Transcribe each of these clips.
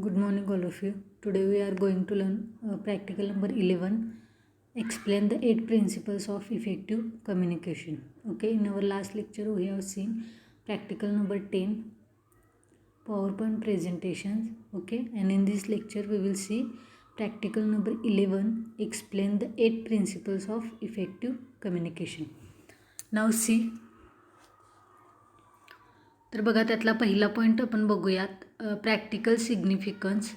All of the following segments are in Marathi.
Good morning, all of you. Today we are going to learn practical number 11. Explain the 8 principles of effective communication. Okay, in our last lecture we have seen practical number 10, PowerPoint presentations. Okay, and in this lecture we will see practical number 11. Explain the 8 principles of effective communication. Now see. तर बघा त्यातला पहिला पॉईंट आपण बघूयात, प्रॅक्टिकल सिग्निफिकन्स.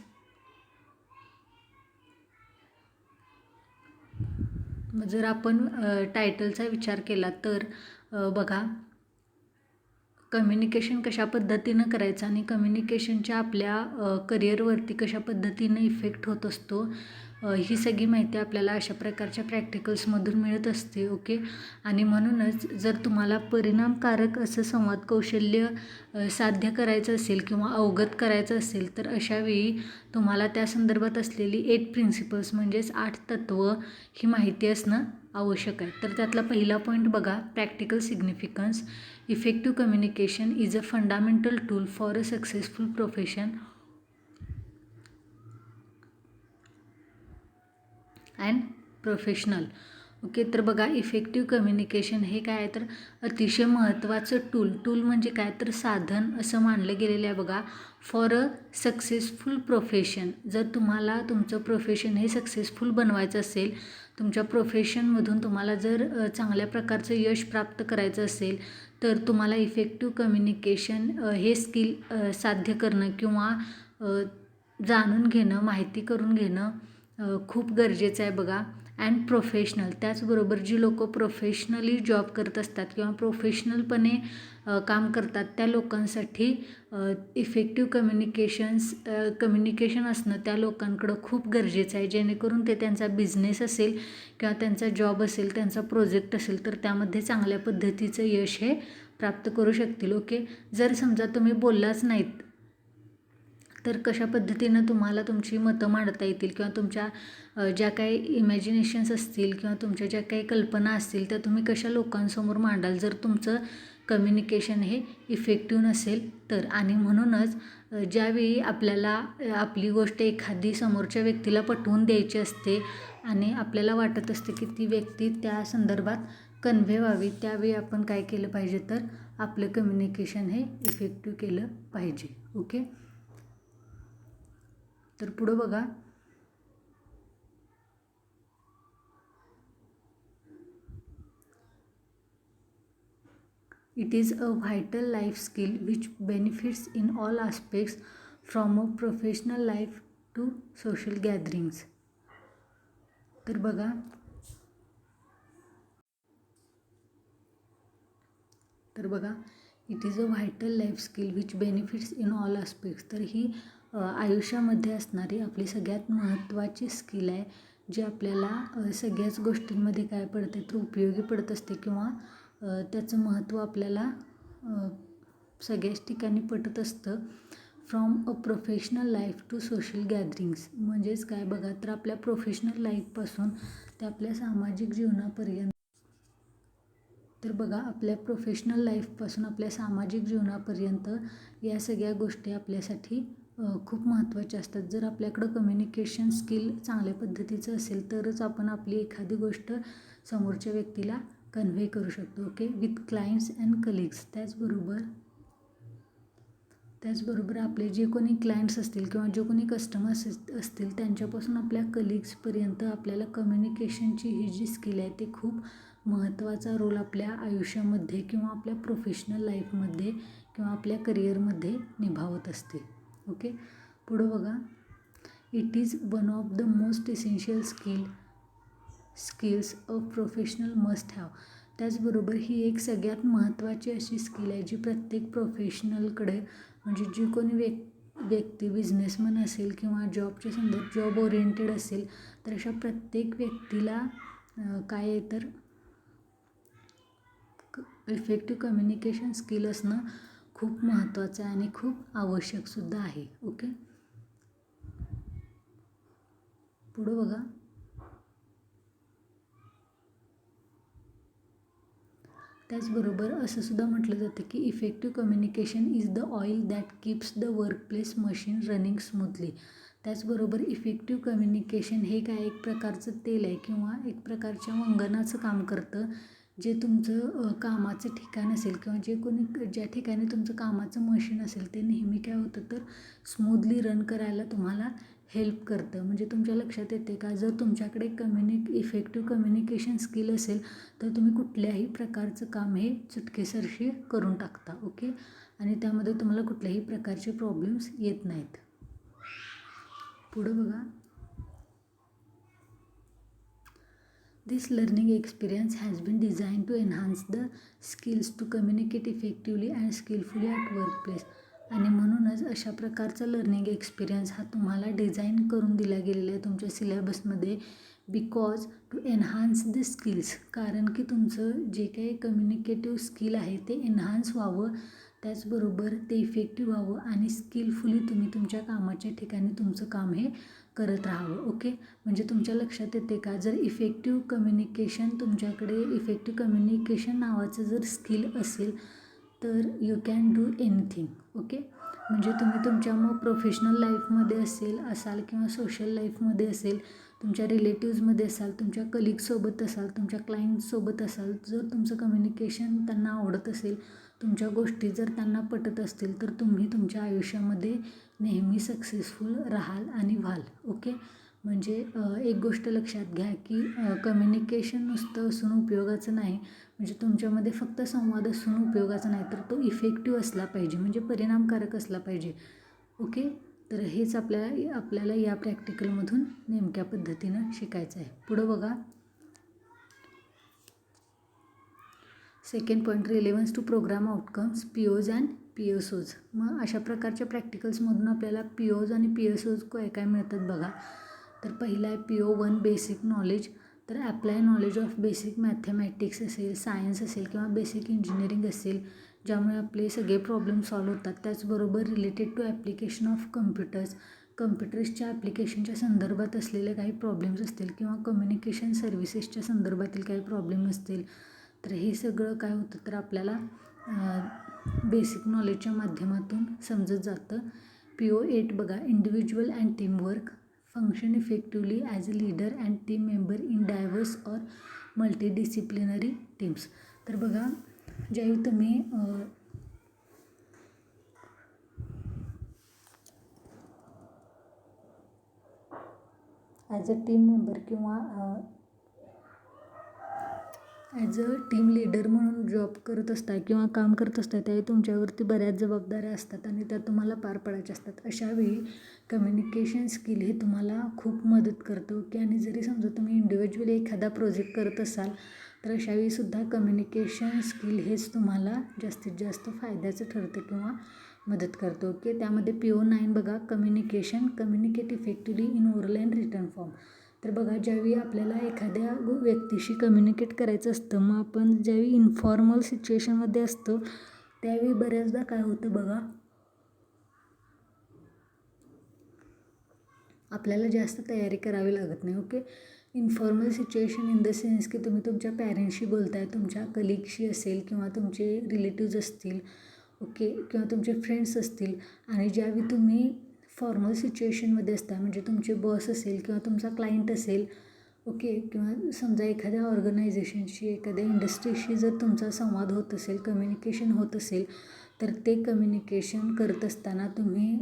जर आपण टायटलचा विचार केला तर बघा, कम्युनिकेशन कशा पद्धतीनं करायचं आणि कम्युनिकेशनच्या आपल्या करिअरवरती कशा पद्धतीनं इफेक्ट होत असतो, ही सगळी माहिती आपल्याला अशा प्रकारच्या प्रॅक्टिकल्समधून मिळत असते. ओके, आणि म्हणूनच जर तुम्हाला परिणामकारक असं संवाद कौशल्य साध्य करायचं असेल किंवा अवगत करायचं असेल तर अशावेळी तुम्हाला त्या संदर्भात असलेली 8 प्रिन्सिपल्स म्हणजेच 8 तत्त्व ही माहिती असणं आवश्यक आहे. तर त्यातला पहिला पॉईंट बघा, practical significance. Effective communication is a fundamental tool for a successful profession and professional. Okay, तर बघा इफेक्टिव्ह कम्युनिकेशन हे काय आहे तर अतिशय महत्त्वाचं टूल म्हणजे काय तर साधन असं मानलं गेलेलं आहे बघा, फॉर अ सक्सेसफुल प्रोफेशन. जर तुम्हाला तुमचं प्रोफेशन हे सक्सेसफुल बनवायचं असेल, तुमच्या प्रोफेशनमधून तुम्हाला जर चांगल्या प्रकारचं यश प्राप्त करायचं असेल तर तुम्हाला इफेक्टिव्ह कम्युनिकेशन हे स्किल साध्य करणं किंवा जाणून घेणं, माहिती करून घेणं खूप गरजेचं आहे बघा. अँड प्रोफेशनल, त्याचबरोबर जी लोक प्रोफेशनली जॉब करत असतात किंवा प्रोफेशनलपणे काम करतात त्या लोकांसाठी इफेक्टिव्ह कम्युनिकेशन असणं त्या लोकांकडं खूप गरजेचं आहे, जेणेकरून ते त्यांचा बिझनेस असेल किंवा त्यांचा जॉब असेल, त्यांचा प्रोजेक्ट असेल तर त्यामध्ये चांगल्या पद्धतीचं यश हे प्राप्त करू शकतील. ओके, जर समजा तुम्ही बोललाच नाहीत तर कशा पद्धतीनं तुम्हाला तुमची मतं मांडता येतील किंवा तुमच्या ज्या काही इमॅजिनेशन्स असतील किंवा तुमच्या ज्या काही कल्पना असतील त्या तुम्ही कशा लोकांसमोर मांडाल जर तुमचं कम्युनिकेशन हे इफेक्टिव्ह नसेल तर. आणि म्हणूनच ज्यावेळी आपल्याला आपली गोष्ट एखादी समोरच्या व्यक्तीला पटवून द्यायची असते आणि आपल्याला वाटत असते की ती व्यक्ती त्या संदर्भात कन्व्हे व्हावी, त्यावेळी आपण काय केलं पाहिजे तर आपलं कम्युनिकेशन हे इफेक्टिव्ह केलं पाहिजे. ओके, तर पुढं बघा, it is a vital life skill which benefits in all aspects from a professional life to social gatherings. तर बघा, it is a vital life skill which benefits in all aspects. तर ही आयुष्यामध्ये असणारी आपली सगळ्यात महत्त्वाची स्किल आहे, जी आपल्याला सगळ्याच गोष्टींमध्ये काय पडते तर उपयोगी पडत असते किंवा त्याचं महत्त्व आपल्याला सगळ्याच ठिकाणी पटत असतं. From a professional life to social gatherings म्हणजेच काय बघा तर आपल्या प्रोफेशनल लाईफपासून ते आपल्या सामाजिक जीवनापर्यंत. तर बघा, आपल्या प्रोफेशनल लाईफपासून आपल्या सामाजिक जीवनापर्यंत या सगळ्या गोष्टी आपल्यासाठी खूप महत्त्वाच्या असतात. जर आपल्याकडं कम्युनिकेशन स्किल चांगल्या पद्धतीचं असेल तरच आपण आपली एखादी गोष्ट समोरच्या व्यक्तीला कन्व्हे करू शकतो. Okay, with clients and colleagues. त्याचबरोबर आपले जे कोणी क्लायंट्स असतील किंवा जे कोणी कस्टमर्स असतील त्यांच्यापासून आपल्या कलिग्सपर्यंत आपल्याला कम्युनिकेशनची ही जी स्किल आहे ते खूप महत्त्वाचा रोल आपल्या आयुष्यामध्ये किंवा आपल्या प्रोफेशनल लाईफमध्ये किंवा आपल्या करिअरमध्ये निभावत असते. ओके, पुढं बघा, it is one of the most essential skills a professional must have. त्याचबरोबर ही एक सगळ्यात महत्त्वाची अशी स्किल आहे जी प्रत्येक प्रोफेशनलकडे म्हणजे जी कोणी व्यक्ती बिझनेसमॅन असेल किंवा जॉब ओरिएंटेड असेल तर अशा प्रत्येक व्यक्तीला काय आहे तर इफेक्टिव्ह कम्युनिकेशन स्किल असणं खूप महत्त्वाचं आहे आणि खूप आवश्यकसुद्धा आहे. ओके, पुढं बघा, त्याचबरोबर असं सुद्धा म्हटलं जातं की effective communication is the oil that keeps the workplace machine running smoothly. त्याचबरोबर इफेक्टिव्ह कम्युनिकेशन हे काय एक प्रकारचं तेल आहे किंवा एक प्रकारच्या वंगणाचं काम करतं, जे तुमचं कामाचं ठिकाण असेल किंवा ज्या ठिकाणी तुमचं कामाचं मशीन असेल ते नेहमी काय होतं तर स्मूथली रन करायला तुम्हाला हेल्प करतं. म्हणजे तुमच्या लक्षात येते का, जर तुमच्याकडे इफेक्टिव्ह कम्युनिकेशन स्किल असेल तर तुम्ही कुठल्याही प्रकारचं काम हे चुटकीसरशी करून टाकता. ओके, आणि त्यामध्ये तुम्हाला कुठल्याही प्रकारचे प्रॉब्लेम्स येत नाहीत. पुढं बघा, This learning experience has been designed to enhance the skills to communicate effectively and skillfully at workplace. आणि म्हणूनच अशा प्रकारचा लर्निंग एक्सपिरियन्स हा तुम्हाला डिझाईन करून दिला गेलेला आहे तुमच्या सिलेबसमध्ये, because to enhance the skills. कारण की तुमचं जे काही कम्युनिकेटिव्ह स्किल आहे ते एनहान्स व्हावं, त्याचबरोबर ते इफेक्टिव्ह व्हावं आणि स्किलफुली तुम्ही तुमच्या कामाच्या ठिकाणी तुमचं काम हे करत राहावं. ओके, म्हणजे तुमच्या लक्षात येते का, जर तुमच्याकडे इफेक्टिव्ह कम्युनिकेशन नावाचं जर स्किल असेल तर you can do anything. Okay, म्हणजे तुम्ही तुमच्या मग प्रोफेशनल लाईफमध्ये असाल किंवा सोशल लाईफमध्ये असेल, तुमच्या रिलेटिव्समध्ये असाल, तुमच्या कलिगसोबत असाल, तुमच्या क्लायंटसोबत असाल, जर तुमचं कम्युनिकेशन त्यांना आवडत असेल, तुमच्या गोष्टी जर त्यांना पटत असतील, तर तुम्ही तुमच्या आयुष्यामध्ये नेहमी सक्सेसफुल राहाल आणि व्हाल. ओके, म्हणजे एक गोष्ट लक्षात घ्या की कम्युनिकेशन नुसतं असून उपयोगाचं नाही, म्हणजे तुमच्यामध्ये फक्त संवाद असून उपयोगाचा नाही, तर तो इफेक्टिव्ह असला पाहिजे, म्हणजे परिणामकारक असला पाहिजे. ओके, तर हेच आपल्याला या प्रॅक्टिकलमधून नेमक्या पद्धतीनं शिकायचं आहे. पुढं बघा, second point, relevance to programme outcomes, POs and PSOs. मग अशा प्रकारच्या प्रॅक्टिकल्समधून आपल्याला POs आणि PSOs काय मिळतात बघा. तर पहिला आहे PO1 बेसिक नॉलेज. तर apply knowledge of basic mathematics असेल, सायन्स असेल किंवा बेसिक इंजिनिअरिंग असेल, ज्यामुळे आपले सगळे प्रॉब्लेम सॉल्व्ह होतात. त्याचबरोबर रिलेटेड टू ॲप्लिकेशन ऑफ कम्प्युटर्सच्या ॲप्लिकेशनच्या संदर्भात असलेले काही प्रॉब्लेम्स असतील किंवा कम्युनिकेशन सर्व्हिसेसच्या संदर्भातील काही प्रॉब्लेम असतील, तर हे सगळं काय होतं तर आपल्याला बेसिक नॉलेजच्या माध्यमातून समजत जातं. PO8 बघा, individual and teamwork, function effectively as a leader and team member in diverse or multidisciplinary teams. तर बघा, ज्यावेळी तुम्ही ॲज अ टीम मेंबर किंवा ॲज अ टीम लीडर म्हणून जॉब करत असता किंवा काम करत असता, त्यावेळी तुमच्यावरती बऱ्याच जबाबदाऱ्या असतात आणि त्या तुम्हाला पार पाडायच्या असतात. अशावेळी कम्युनिकेशन स्किल हे तुम्हाला खूप मदत करतं. की आणि जरी समजा तुम्ही इंडिव्हिज्युअली एखादा प्रोजेक्ट करत असाल, तर अशावेळीसुद्धा कम्युनिकेशन स्किल हेच तुम्हाला जास्तीत जास्त फायद्याचं ठरतं किंवा मदत करतो. ओके, त्यामध्ये PO9 बघा, communicate effectively in oral and written form. तर बघा, ज्यावेळी आपल्याला एखाद्या व्यक्तीशी कम्युनिकेट करायचं असतं, मग आपण ज्यावेळी इन्फॉर्मल सिच्युएशनमध्ये असतो त्यावेळी बऱ्याचदा काय होतं बघा, आपल्याला जास्त तयारी करावी लागत नाही. Okay, informal situation in the sense की तुम्ही तुमच्या पॅरेंट्सशी बोलताय, तुमच्या कलिगशी असेल किंवा तुमचे रिलेटिव्ज असतील, ओके, किंवा तुमचे फ्रेंड्स असतील, आणि ज्यावेळी तुम्ही फॉर्मल सिच्युएशनमध्ये असता, म्हणजे तुमचे बॉस असेल किंवा तुमचा क्लायंट असेल, ओके, किंवा समजा एखाद्या ऑर्गनायझेशनशी, एखाद्या इंडस्ट्रीशी जर तुमचा संवाद होत असेल, कम्युनिकेशन होत असेल, तर ते कम्युनिकेशन करत असताना तुम्ही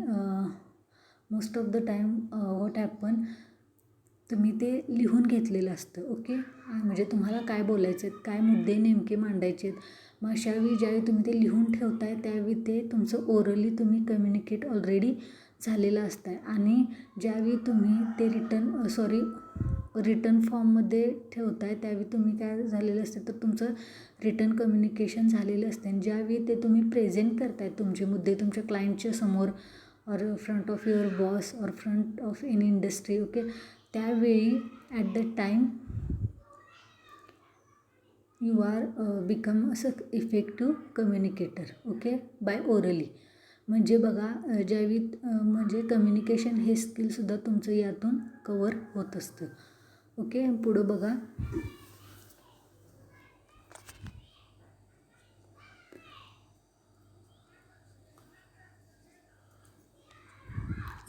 most of the time what happen, तुम्ही ते लिहून घेतलेलं असतं. ओके, म्हणजे तुम्हाला काय बोलायचे आहेत, काय मुद्दे नेमके मांडायचे आहेत. मग अशावेळी ज्यावेळी तुम्ही ते लिहून ठेवताय त्यावेळी ते तुमचं ओरली तुम्ही कम्युनिकेट ऑलरेडी झालेलं असतं. आणि ज्यावेळी तुम्ही ते रिटर्न फॉर्ममध्ये ठेवताय त्यावेळी तुम्ही काय झालेलं असतं तर तुमचं रिटर्न कम्युनिकेशन झालेलं असतं. आणि ज्यावेळी ते तुम्ही प्रेझेंट करताय तुमचे मुद्दे तुमच्या क्लायंटच्या समोर, or front of your boss, or front of any industry, okay, त्यावेळी at the time you are become असं effective communicator, okay, by orally. म्हणजे बघा, ज्यावेळी म्हणजे कम्युनिकेशन हे स्किलसुद्धा तुमचं यातून कवर होत असतं. ओके, पुढं बघा,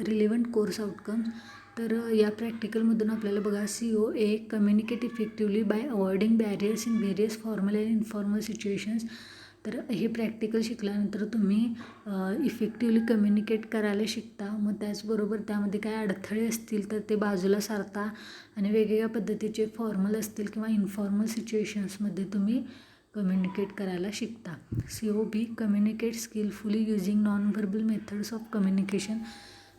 रिलेव्हंट कोर्स आउटकम्स. तर या प्रॅक्टिकलमधून आपल्याला बघा COA communicate effectively bye avoiding barriers in various formal and informal situations. तर हे प्रॅक्टिकल शिकल्यानंतर तुम्ही इफेक्टिव्हली कम्युनिकेट करायला शिकता. मग त्याचबरोबर त्यामध्ये काय अडथळे असतील तर ते बाजूला सारता आणि वेगवेगळ्या पद्धतीचे फॉर्मल असतील किंवा इन्फॉर्मल सिच्युएशन्समध्ये तुम्ही कम्युनिकेट करायला शिकता. COB communicate skilfully using non verbal methods of communication.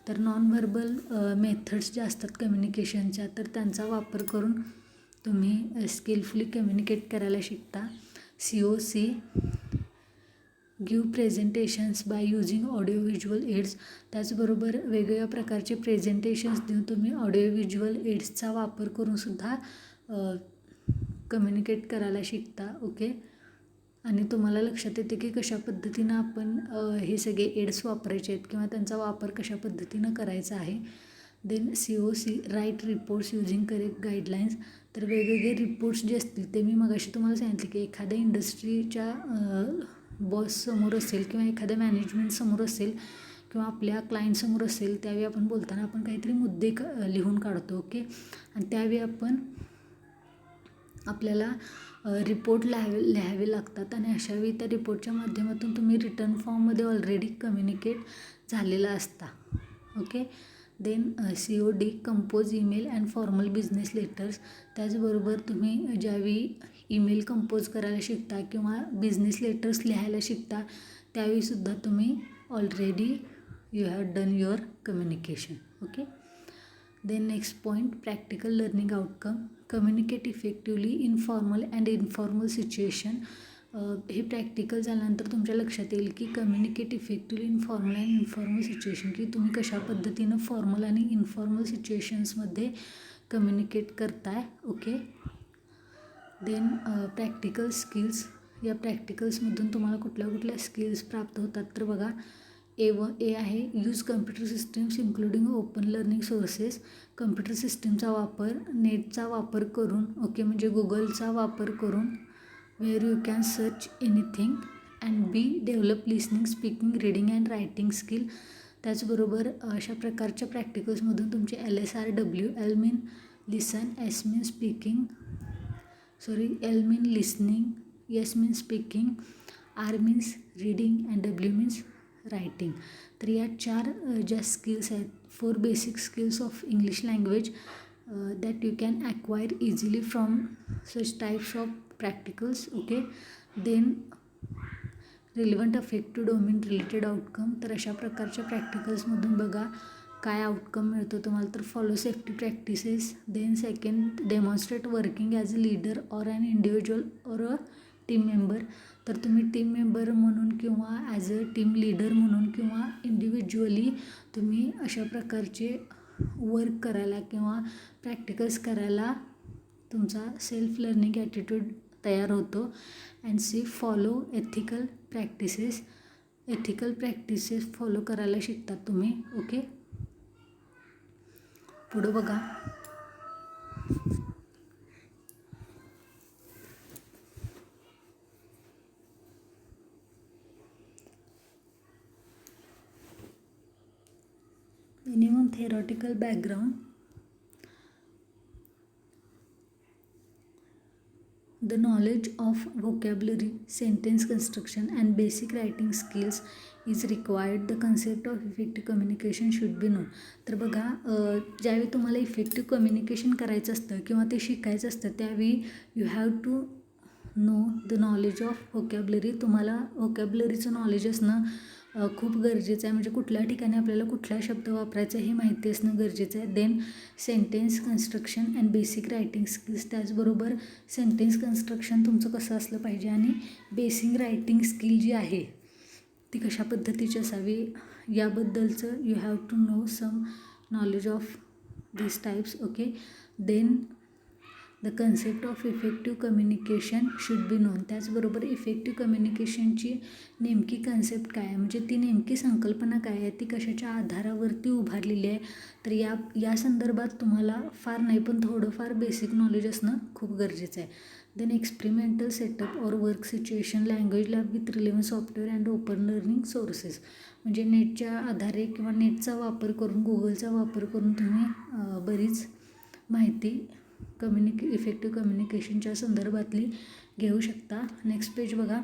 तर नॉन व्हर्बल मेथड्स ज्या असतात कम्युनिकेशनच्या तर त्यांचा वापर करून तुम्ही स्किलफुली कम्युनिकेट करायला शिकता. COC give presentations by using audio visual aids. त्याचबरोबर वेगवेगळ्या प्रकारचे प्रेझेंटेशन्स देऊन तुम्ही ऑडिओ व्हिज्युअल एड्सचा वापर करूनसुद्धा कम्युनिकेट करायला शिकता. ओके. आणि तुम्हाला लक्षात येते की कशा पद्धतीनं आपण हे सगळे एड्स वापरायचे आहेत किंवा त्यांचा वापर कशा पद्धतीनं करायचा आहे. Then COC write reports using correct guidelines. तर वेगवेगळे रिपोर्ट्स जे असतील ते मी मगाशी तुम्हाला सांगितले की एखाद्या इंडस्ट्रीच्या बॉससमोर असेल किंवा एखाद्या मॅनेजमेंटसमोर असेल किंवा आपल्या क्लायंटसमोर असेल त्यावेळी आपण बोलताना आपण काहीतरी मुद्दे लिहून काढतो. ओके. आणि त्यावेळी आपल्याला रिपोर्ट लिहावे लागतात आणि अशावेळी त्या रिपोर्टच्या माध्यमातून तुम्ही रिटर्न फॉर्ममध्ये ऑलरेडी कम्युनिकेट झालेला असता. Okay. Then COD compose email and formal business letters. त्याचबरोबर तुम्ही ज्यावेळी ईमेल कंपोज करायला शिकता किंवा बिझनेस लेटर्स लिहायला शिकता त्यावेळीसुद्धा तुम्ही already you have done your communication. Okay. Then next point practical learning outcome. Communicate effectively in formal and informal situation. हे प्रॅक्टिकल झाल्यानंतर तुमच्या लक्षात येईल की communicate effectively in formal and informal situation की तुम्ही कशा पद्धतीनं फॉर्मल आणि इन्फॉर्मल सिच्युएशन्समध्ये कम्युनिकेट करताय. ओके. Then practical skills. या प्रॅक्टिकल्समधून तुम्हाला कुठल्या स्किल्स प्राप्त होतात तर बघा A आहे use computer systems including open learning sources. Computer सिस्टमचा वापर नेटचा वापर करून ओके म्हणजे गुगलचा वापर करून where you can search anything and B develop listening speaking reading and writing skill. त्याचबरोबर अशा प्रकारच्या प्रॅक्टिकल्समधून तुमचे LSRW L mean listen, S mean speaking L mean listening, S mean speaking, R means reading and W means writing. तर या 4 ज्या स्किल्स आहेत 4 basic skills of English language that you can acquire easily from such types of practicals. Okay. Then relevant affective domain related outcome. तर अशा प्रकारच्या प्रॅक्टिकल्समधून बघा काय आउटकम मिळतो तुम्हाला तर follow safety practices. Then second demonstrate working as a leader or an individual or a team member. तर तुम्ही टीम मेंबर म्हणून किंवा ॲज अ टीम लीडर म्हणून किंवा इंडिव्हिज्युअली तुम्ही अशा प्रकारचे वर्क करायला किंवा प्रॅक्टिकल्स करायला तुमचा सेल्फ लर्निंग ॲटिट्यूड तयार होतो. And follow ethical practices follow करायला शिकतात तुम्ही. ओके. पुढं बघा minimum theoretical background. The knowledge of vocabulary, sentence construction and basic writing skills is required. The concept of effective communication should be known. तर बघा ज्यावेळी तुम्हाला इफेक्टिव्ह कम्युनिकेशन करायचं असतं किंवा ते शिकायचं असतं त्यावेळी you have to know the knowledge of vocabulary. तुम्हाला व्होकॅब्लरीचं नॉलेज असणं खूप गरजेचं आहे. म्हणजे कुठल्या ठिकाणी आपल्याला कुठला शब्द वापरायचा हे माहिती असणं गरजेचं आहे. Then sentence construction and basic writing skills. त्याचबरोबर सेंटेन्स कन्स्ट्रक्शन तुमचं कसं असलं पाहिजे आणि बेसिक रायटिंग स्किल जी आहे ती कशा पद्धतीची असावी याबद्दलचं you have to know some knowledge of this types. Okay. Then the concept of effective communication should be known. त्याचबरोबर इफेक्टिव्ह कम्युनिकेशनची नेमकी कन्सेप्ट काय आहे, म्हणजे ती नेमकी संकल्पना काय आहे, ती कशाच्या आधारावरती उभारलेली आहे. तर या संदर्भात तुम्हाला फार नाही पण थोडंफार बेसिक नॉलेज असणं खूप गरजेचं आहे. देन एक्सपेरिमेंटल सेटअप और work situation, language lab with relevant software and open learning sources. म्हणजे नेटच्या आधारे किंवा नेटचा वापर करून, गुगलचा वापर करून तुम्ही बरीच माहिती इफेक्टिव्ह कम्युनिकेशनच्या संदर्भातली घेऊ शकता. नेक्स्ट पेज बघा.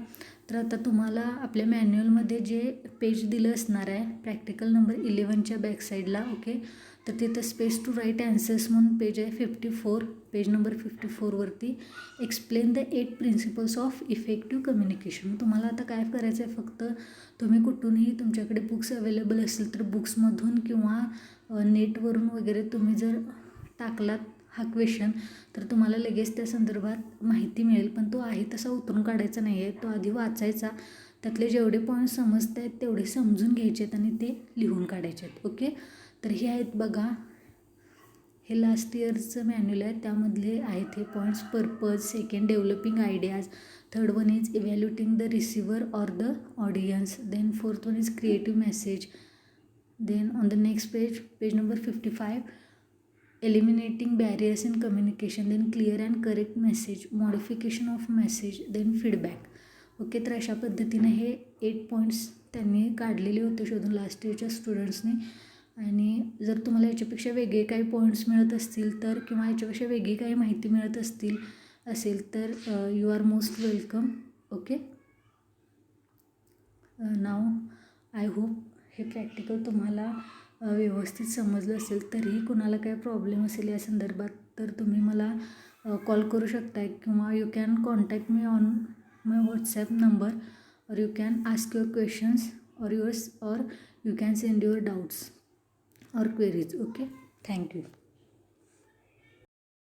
तर आता तुम्हाला आपल्या मॅन्युअलमध्ये जे पेज दिलं असणार आहे प्रॅक्टिकल नंबर 11च्या बॅकसाईडला, ओके, तर तिथं स्पेस टू राईट ॲन्सर्स म्हणून पेज आहे 54, पेज नंबर 54वरती explain the 8 principles of effective communication. तुम्हाला आता काय करायचं आहे, फक्त तुम्ही कुठूनही तुमच्याकडे बुक्स अवेलेबल असतील तर बुक्समधून किंवा नेटवरून वगैरे तुम्ही जर टाकलात हा क्वेश्चन तर तुम्हाला लगेच त्या संदर्भात माहिती मिळेल. पण तो आहे तसा उतरून काढायचा नाही आहे, तो आधी वाचायचा, त्यातले जेवढे पॉईंट समजत आहेत तेवढे समजून घ्यायचे आहेत आणि ते लिहून काढायचे आहेत. ओके, तर हे आहेत बघा, हे लास्ट इयरचं मॅन्युअल आहे, त्यामधले आहेत हे points. Purpose, second developing ideas, third one is evaluating the receiver or the audience, then fourth one is creative message, then on the next page, page number 55, eliminating barriers in communication, then clear and correct message, modification of message, then feedback. Okay, तर अशा पद्धतीने हे 8 पॉईंट्स त्यांनी काढलेले होते शोधून लास्ट इयरच्या स्टुडंट्सनी. आणि जर तुम्हाला याच्यापेक्षा वेगळे काही पॉईंट्स मिळत असतील तर किंवा याच्यापेक्षा वेगळी काही माहिती मिळत असेल तर you are most welcome. Okay, now I hope हे प्रॅक्टिकल तुम्हाला व्यवस्थित समजलं असेल. तरीही कुणाला काय प्रॉब्लेम असेल या संदर्भात तर तुम्ही मला कॉल करू शकता किंवा you can contact me on my WhatsApp number, or you can ask your questions or you can send your doubts or queries. Okay, thank you.